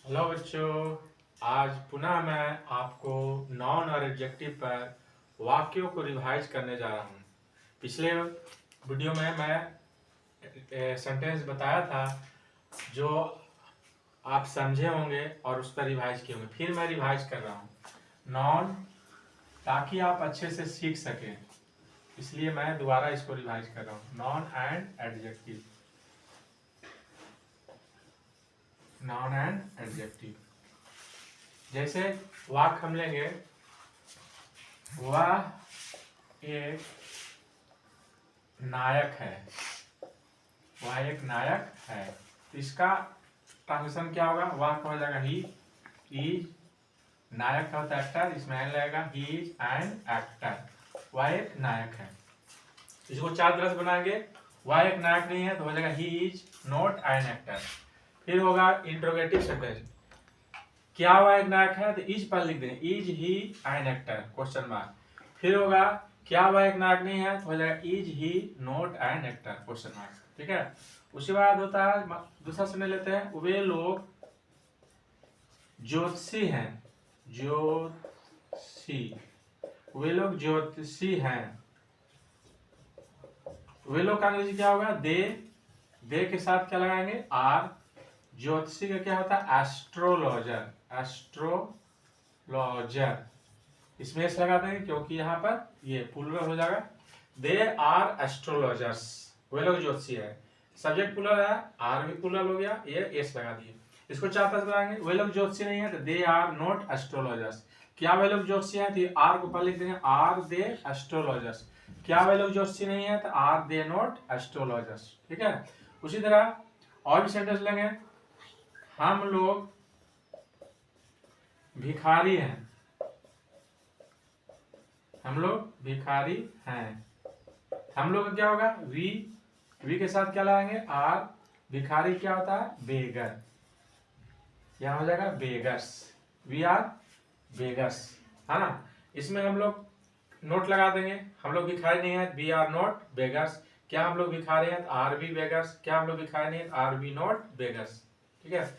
Hello बच्चों। आज पुनः मैं आपको नाउन और एडजेक्टिव पर वाक्यों को रिवाइज करने जा रहा हूँ। पिछले वीडियो में मैं सेंटेंस बताया था जो आप समझे होंगे और उस पर रिवाइज किए होंगे। फिर मैं रिवाइज कर रहा हूँ नाउन, ताकि आप अच्छे से सीख सकें। इसलिए मैं दोबारा इसको रिवाइज कर रहा हूँ। Noun and adjective, noun and adjective. जैसे वाक्य हम लेंगे, वह एक नायक है। वह एक नायक है। इसका ट्रांसलेशन क्या होगा? वह का हो जाएगा ही इज, नायक का होता है एक्टर, इसमें एन लगेगा, ही इज एन एक्टर। वह एक नायक है। इसको चार तरह से बनाएंगे। वह एक नायक नहीं है तो हो जाएगा he is not an actor. फिर होगा इंट्रोगेटिव सेंटेंस, क्या वह एक नायक है तो इज पर लिख देंगे, is he an actor, question mark. फिर होगा क्या वह एक नायक नहीं है तो हो जाएगा is he not an actor, question mark. ठीक है। उसके बाद होता है दूसरा सुने लेते हैं, वे लोग ज्योतिषी हैं। ज्योतिषी, वे लोग ज्योतिषी हैं। वे लोग का अंग्रेजी क्या होगा? दे के साथ क्या लगाएंगे? आर। ज्योतिषी का क्या होता है? एस्ट्रोलॉजर। एस्ट्रोलॉजर, इसमें एस लगा देंगे क्योंकि यहाँ पर ये प्लुरल हो जाएगा। दे आर एस्ट्रोलॉजर्स, वे लोग ज्योतिषी है। सब्जेक्ट प्लुरल है, आर भी प्लुरल हो गया, ये एस लगा दिए। इसको चार तरह से बनाएंगे। वे लोग ज्योतिषी नहीं है तो दे आर नॉट एस्ट्रोलॉजर्स। क्या वे लोग ज्योतिषी है तो आर को पहले लिख देंगे, आर दे एस्ट्रोलॉजर्स। क्या वे लोग ज्योतिषी नहीं है तो आर दे नॉट एस्ट्रोलॉजर्स। ठीक है। उसी तरह और भी सेंटेंस लेंगे, हम लोग भिखारी हैं। हम लोग भिखारी हैं। हम लोग का क्या होगा? वी के साथ क्या लगाएंगे? आर। भिखारी क्या होता है? बेगर। यहां हो जाएगा बेगर्स। वी आर बेगर्स, है ना। इसमें हम लोग नोट लगा देंगे, हम लोग भिखारी नहीं है, वी आर नॉट बेगर्स। क्या हम लोग भिखारी हैं? Are we beggars. क्या हम लोग भिखारी नहीं है? Are we not beggars. ठीक है।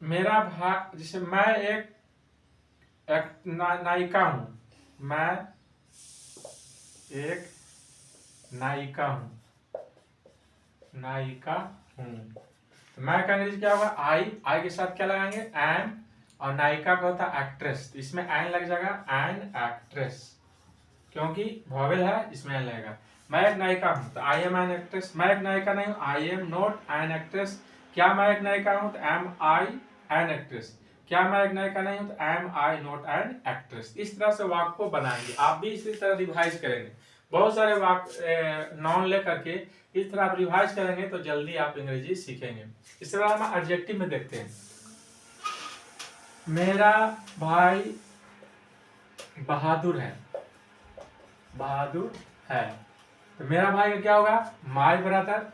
मेरा भाई, जैसे मैं एक नायिका हूं। मैं एक नायिका हूं। नायिका हूं। तो मैं का अंग्रेजी क्या होगा? आई के साथ क्या लगाएंगे? एन। और नायिका का होता है एक्ट्रेस, तो इसमें एन लग जाएगा, एन एक्ट्रेस। क्योंकि वॉवेल है, इसमें एन लगेगा। मैं एक नायिका हूं तो आई एम एन एक्ट्रेस। मैं एक नायिका नहीं हूं, I am not an actress. क्या मैं एक नायिका हूं तो एम आई एन एक्ट्रेस। क्या मैं एक नायिका नहीं हूं तो am I not an actress. इस तरह से वाक्य को बनाएंगे। आप भी इसी तरह रिवाइज करेंगे। बहुत सारे वाक्य नॉन लेकर के इस तरह आप रिवाइज करेंगे तो जल्दी आप अंग्रेजी सीखेंगे। इस तरह हम एडजेक्टिव में देखते हैं, मेरा भाई बहादुर है। बहादुर है तो मेरा भाई का क्या होगा? My brother.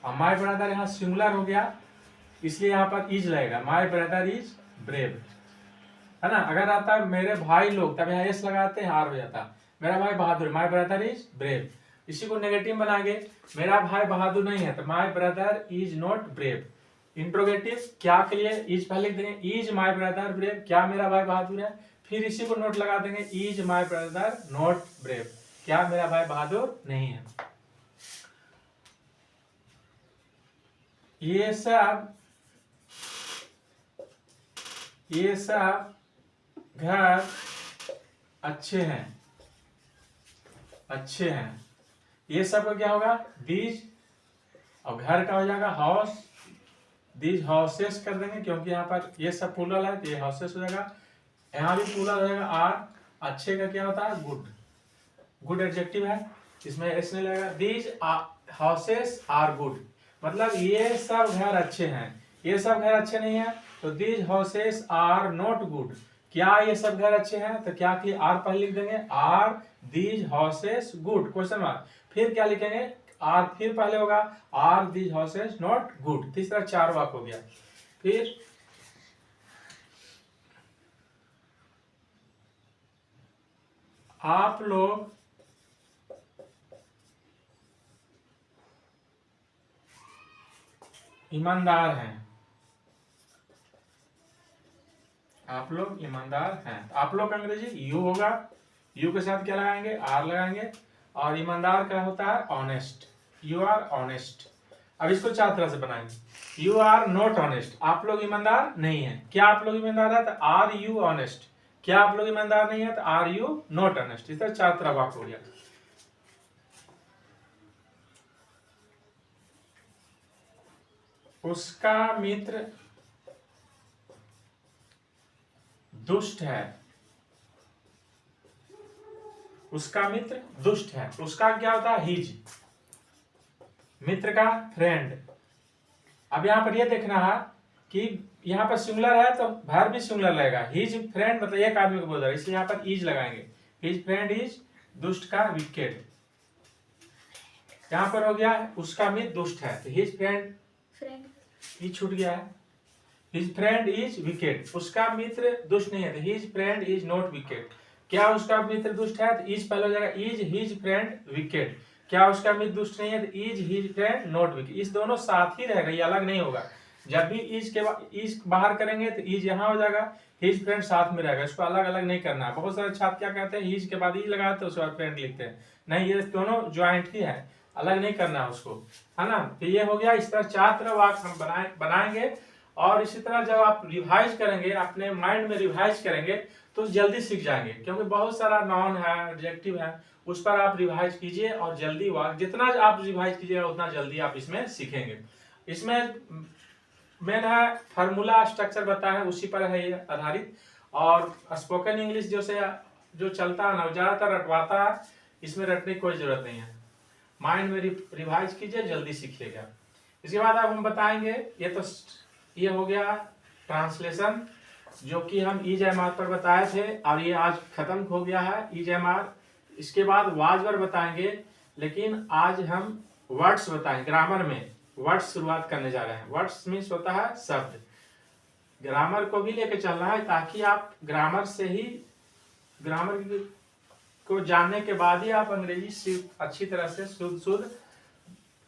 और माय ब्रदर यहाँ सिंगुलर हो गया, इसलिए यहाँ पर इज लगेगा। माय ब्रदर इज ब्रेव, है ना। अगर आता है मेरे भाई लोग, तब यहाँ एस लगाते हैं, हार हो जाता। मेरा भाई बहादुर, माय ब्रदर इज ब्रेव। इसी को नेगेटिव बनाएंगे, मेरा भाई बहादुर नहीं है तो my brother is not brave. Interrogative, क्या के लिए इज पहले लिख देंगे, इज माय ब्रदर ब्रेव, क्या मेरा भाई बहादुर है। फिर इसी को नोट लगा देंगे, is my brother not brave, क्या मेरा भाई बहादुर नहीं है। ये सब घर अच्छे हैं। अच्छे हैं, ये सब का क्या होगा? दीज। और घर का हो जाएगा हाउस। दीज हाउसेस कर देंगे क्योंकि यहाँ पर ये सब प्लुरल है तो ये हाउसेस हो जाएगा। यहाँ भी प्लुरल हो जाएगा आर। अच्छे का क्या होता है? गुड। गुड एडजेक्टिव है, इसमें एस नहीं लगेगा। दीज हाउसेस आर गुड, मतलब ये सब घर अच्छे हैं। ये सब घर अच्छे नहीं है तो these houses are not good. क्या ये सब घर अच्छे हैं तो क्या कि आर पहले लिख देंगे, are these houses good, question mark. फिर क्या लिखेंगे? आर फिर पहले होगा, are these houses not good. तीसरा चार वाक हो गया। फिर आप लोग ईमानदार हैं, आप लोग ईमानदार हैं। आप लोग का अंग्रेजी यू होगा, यू के साथ क्या लगाएंगे, आर लगाएंगे, और ईमानदार का होता है ऑनेस्ट, यू आर ऑनेस्ट। अब इसको चार तरह से बनाएंगे, यू आर नॉट ऑनेस्ट, आप लोग ईमानदार नहीं है। क्या आप लोग ईमानदार है, तो आर यू ऑनेस्ट। क्या आप लोग ईमानदार नहीं है, तो आर यू नॉट ऑनेस्ट। इस तरह चार तरह वाक्य हो गया। उसका मित्र दुष्ट है, उसका मित्र दुष्ट है। उसका क्या होता है, हिज, मित्र का फ्रेंड। अब यहां पर यह देखना है कि यहाँ पर सिंगुलर है तो वर्ब भी सिंगुलर लगेगा। हिज फ्रेंड मतलब एक आदमी को बोल रहा है, इसलिए यहाँ पर इज लगाएंगे। हिज फ्रेंड इज दुष्ट का विकेट। यहाँ पर हो गया उसका मित्र दुष्ट है, तो हिज फ्रेंड ही छूट गया है। हिज फ्रेंड इज विकेट, उसका मित्र दुष्ट नहीं है, तो his friend is not wicket. क्या उसका मित्र दुष्ट है, तो इज पहले हो जाएगा, इज हिज फ्रेंड विकेट। क्या उसका मित्र दुष्ट नहीं है, तो is his friend not wicket. इस दोनों साथ ही रहेगा, ये अलग नहीं होगा। जब भी इज के इज बाहर करेंगे तो इज यहाँ हो जाएगा, हिज फ्रेंड साथ में रहेगा, इसको अलग अलग नहीं करना है। बहुत सारे छात्र क्या कहते हैं, हिज के बाद इज लगाते हैं, उसके बाद फ्रेंड लिखते हैं। नहीं, ये दोनों ज्वाइंट ही है, अलग नहीं करना है उसको, है ना। तो ये हो गया। इस तरह चार तरह वाक्य हम बनाएंगे। और इसी तरह जब आप रिवाइज करेंगे, अपने माइंड में रिवाइज करेंगे, तो जल्दी सीख जाएंगे। क्योंकि बहुत सारा नाउन है, एडजेक्टिव है, उस पर आप रिवाइज कीजिए और जल्दी वाक्य जितना आप रिवाइज कीजिएगा उतना जल्दी आप इसमें सीखेंगे। इसमें मेन है फार्मूला स्ट्रक्चर बताया है, उसी पर है ये आधारित। और स्पोकन इंग्लिश जो चलता है ना, ज्यादातर रटवाता है, इसमें रटने की कोई जरूरत नहीं है। माइंड में रिवाइज कीजिए, जल्दी सीखिएगा। इसके बाद अब हम बताएंगे, ये हो गया ट्रांसलेशन, जो कि हम EJMR पर बताए थे, और ये आज खत्म हो गया है EJMR। इसके बाद वाजवर बताएंगे, लेकिन आज हम वर्ड्स बताएंगे। ग्रामर में वर्ड्स शुरुआत करने जा रहे हैं। वर्ड्स मीन्स होता है शब्द। ग्रामर को भी लेके चलना है, ताकि आप ग्रामर से ही, ग्रामर को जानने के बाद ही आप अंग्रेजी अच्छी तरह से शुद्ध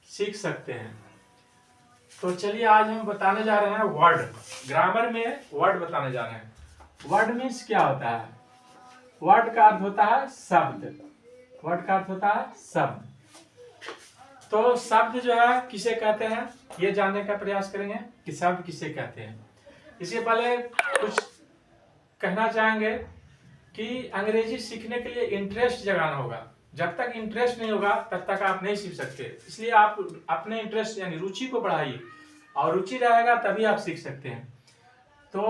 सीख सकते हैं। तो चलिए आज हम बताने जा रहे हैं वर्ड। ग्रामर में वर्ड बताने जा रहे हैं। वर्ड मीन्स क्या होता है, वर्ड का अर्थ होता है शब्द। वर्ड का अर्थ होता है शब्द। तो शब्द जो है किसे कहते हैं, ये जानने का प्रयास करेंगे कि शब्द किसे कहते हैं। इसके पहले कुछ कहना चाहेंगे कि अंग्रेजी सीखने के लिए इंटरेस्ट जगाना होगा। जब तक इंटरेस्ट नहीं होगा तब तक आप नहीं सीख सकते। इसलिए आप अपने इंटरेस्ट यानी रुचि को बढ़ाइए, और रुचि रहेगा तभी आप सीख सकते हैं। तो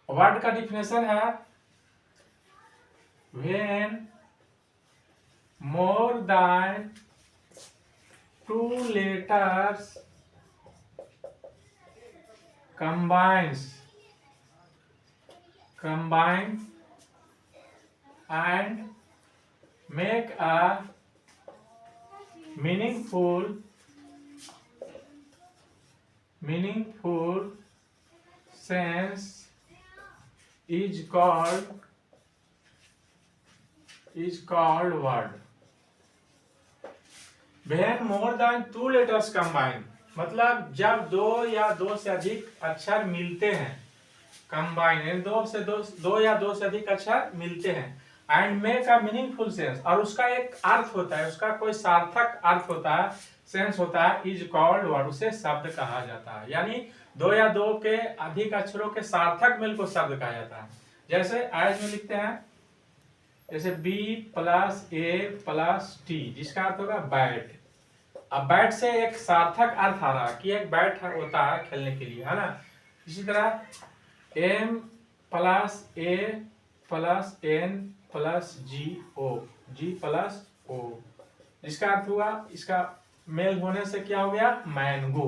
वर्ड का डिफिनेशन है, when more than 2 letters combine and make a meaningful sense is called word. When more than 2 letters combine, मतलब जब दो या दो से अधिक अक्षर मिलते हैं, कंबाइन दो या दो से अधिक अक्षर मिलते हैं, and make a meaningful sense, और उसका एक अर्थ होता है, उसका कोई सार्थक अर्थ होता है, सेंस होता है, इज कॉल्ड वर्ड, उसे शब्द कहा जाता है। यानी दो या दो के अधिक अक्षरों के सार्थक मेल को शब्द कहा जाता है। जैसे एज में लिखते हैं, जैसे B + A + T, जिसका अर्थ होगा बैट। अब बैट से एक सार्थक अर्थ आ रहा है कि एक बैट होता है खेलने के लिए, है ना। इसी तरह M + A + N + G + O, जिसका अर्थ हुआ, इसका मेल होने से क्या हो गया, मैंगो।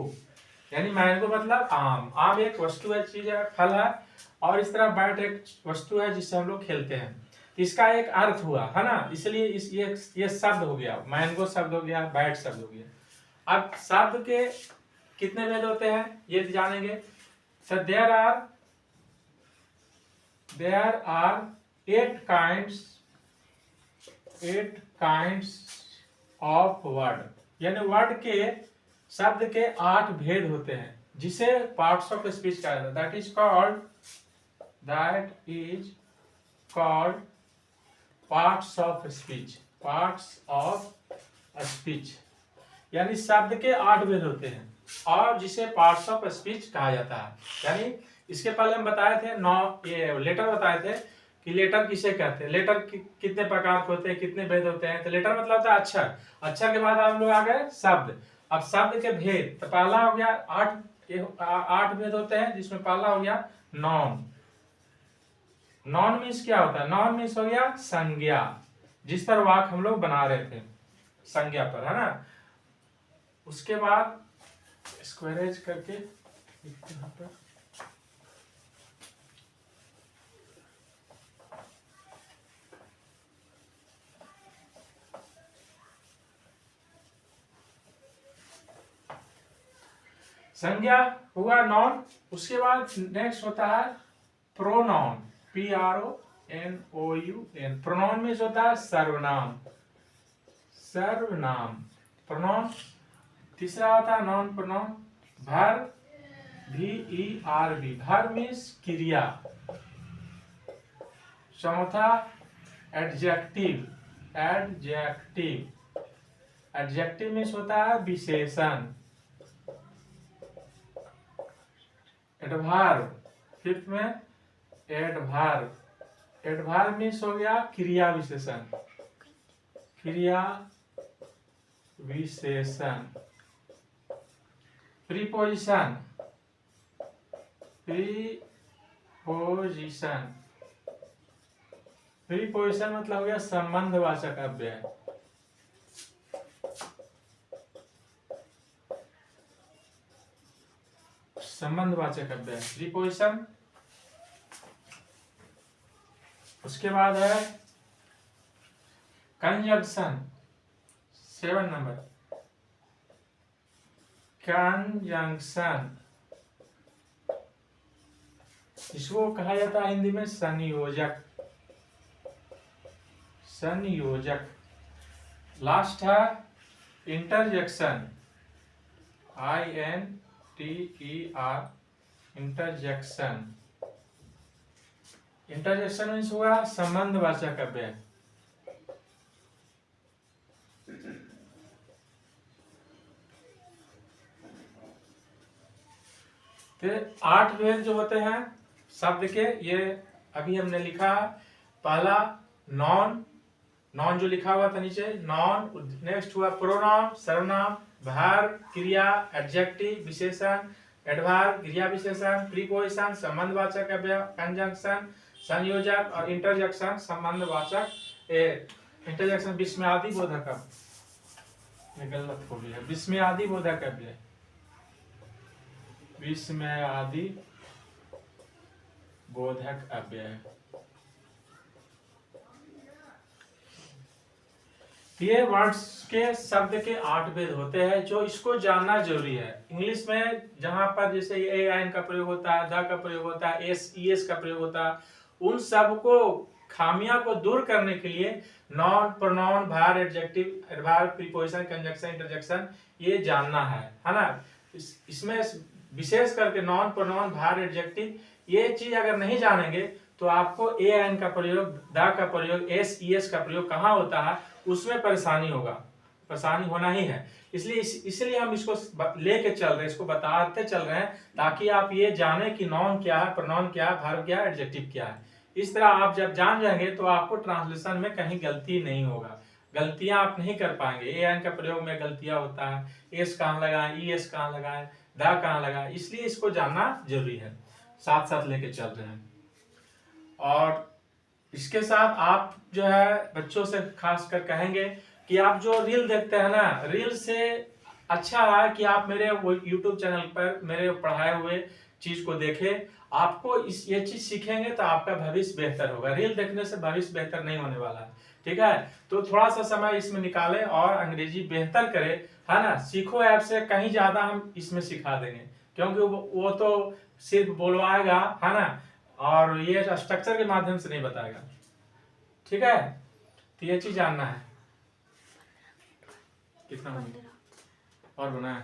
यानी मैंगो मतलब आम। आम एक वस्तु है, चीज है, फल है, और इस तरह बैट एक वस्तु है जिससे हम लोग खेलते हैं। इसका एक अर्थ हुआ, है ना, इसलिए ये शब्द हो गया, मैंगो शब्द हो गया, बैट शब्द हो गया। अब शब्द के कितने भेद होते हैं ये जानेंगे। So there are 8 kinds of word, यानी वर्ड के शब्द के 8 भेद होते हैं जिसे पार्ट्स ऑफ स्पीच कहा जाता है। That is called parts of speech. Parts of speech यानी शब्द के 8 भेद होते हैं और जिसे पार्ट्स ऑफ स्पीच कहा जाता है। यानी इसके पहले हम बताए थे ये लेटर बताए थे कि लेटर किसे कहते हैं, लेटर कितने प्रकार के होते हैं, कितने भेद होते हैं। तो लेटर मतलब होता है अक्षर, अक्षर के बाद हम लोग आ गए शब्द। अब शब्द के भेद, तो पहला हो गया 8 भेद होते हैं जिसमें पहला हो गया नॉन। नॉन मीन्स क्या होता है? नॉन मीन्स हो गया संज्ञा, जिस पर वाक्य हम लोग बना रहे थे संज्ञा पर, है ना। उसके बाद स्क्वायरेज करके यहाँ पर संज्ञा हुआ नॉन। उसके बाद नेक्स्ट होता है प्रोनाउन, PRONOUN। प्रोनाउन मीन्स होता है सर्वनाम, सर्वनाम प्रोनाउन। तीसरा होता है non pronoun, verb, VERB, verb means क्रिया। चौथा एडजेक्टिव, एडजेक्टिव मीन्स होता है विशेषण। एडवर्ब, फिफ्थ में एडवर्ब, एडवर्ब मीन्स हो गया क्रिया विशेषण, क्रिया विशेषण। प्रीपोजिशन, प्रीपोजिशन मतलब हो गया संबंधवाचक अव्यय। संबंधवाचक अव्यय प्रीपोजिशन। उसके बाद है कंजंक्शन, 7 नंबर कंजंक्शन। इसको कहा जाता है हिंदी में संयोजक, संयोजक। लास्ट है interjection, INTER, interjection. Interjection means हुआ संबंधवाचक अव्यय। तो 8 भेद जो होते हैं शब्द के, ये अभी हमने लिखा। पहला नॉन, नॉन जो लिखा हुआ था नीचे नॉन। नेक्स्ट हुआ प्रोनाउन सर्वनाम, वर्ब क्रिया, एडजेक्टिव विशेषण, एडवर्ब क्रिया विशेषण, प्रीपोजिशन संबंधवाचक अव्यय, कंजंक्शन संयोजक और इंटरजेक्शन संबंधवाचक। इंटरजेक्शन विस्मयादि बोधक अव्यय, गलत हो गया, विस्मयादि बोधक अव्यय, विस्मयादि बोधक अव्यय। ये वर्ड्स के शब्द के 8 भेद होते हैं जो इसको जानना जरूरी है। इंग्लिश में जहां पर जैसे AN का प्रयोग होता है, द का प्रयोग होता है, ES का प्रयोग होता है, उन सब को खामियां को दूर करने के लिए non pronoun verb adjective adverb preposition conjunction interjection ये जानना है ना। इसमें विशेष करके नॉन प्रोनाउन वर्ब एडजेक्टिव ये चीज अगर नहीं जानेंगे तो आपको AN का प्रयोग, द का प्रयोग, ES का प्रयोग कहाँ होता है उसमें परेशानी होगा, परेशानी होना ही है। इसलिए हम इसको लेके चल रहे हैं, इसको बताते चल रहे हैं ताकि आप ये जाने कि नॉन क्या है, प्रोनाउन क्या है, वर्ब क्या है, एडजेक्टिव क्या है। इस तरह आप जब जान जाएंगे तो आपको ट्रांसलेशन में कहीं गलती नहीं होगा, गलतियां आप नहीं कर पाएंगे। AN का प्रयोग में गलतियां होता है, एस कहाँ लगाएं, ES कहाँ लगाएं, द कहाँ लगाएं, इसलिए इसको जानना जरूरी है, साथ साथ लेके चल रहे हैं। और इसके साथ आप जो है बच्चों से खास कर कहेंगे कि आप जो रील देखते हैं ना, रील से अच्छा है कि आप मेरे YouTube चैनल पर मेरे पढ़ाए हुए चीज को देखें। आपको ये चीज सीखेंगे तो आपका भविष्य बेहतर होगा। रील देखने से भविष्य बेहतर नहीं होने वाला है, ठीक है। तो थोड़ा सा समय इसमें निकालें और अंग्रेजी बेहतर करें, है ना। सीखो ऐप से कहीं ज्यादा हम इसमें सिखा देंगे, क्योंकि वो तो सिर्फ बोलवाएगा, है ना, और ये स्ट्रक्चर के माध्यम से नहीं बताएगा, ठीक है। तो ये चीज जानना है। कितना और बनाए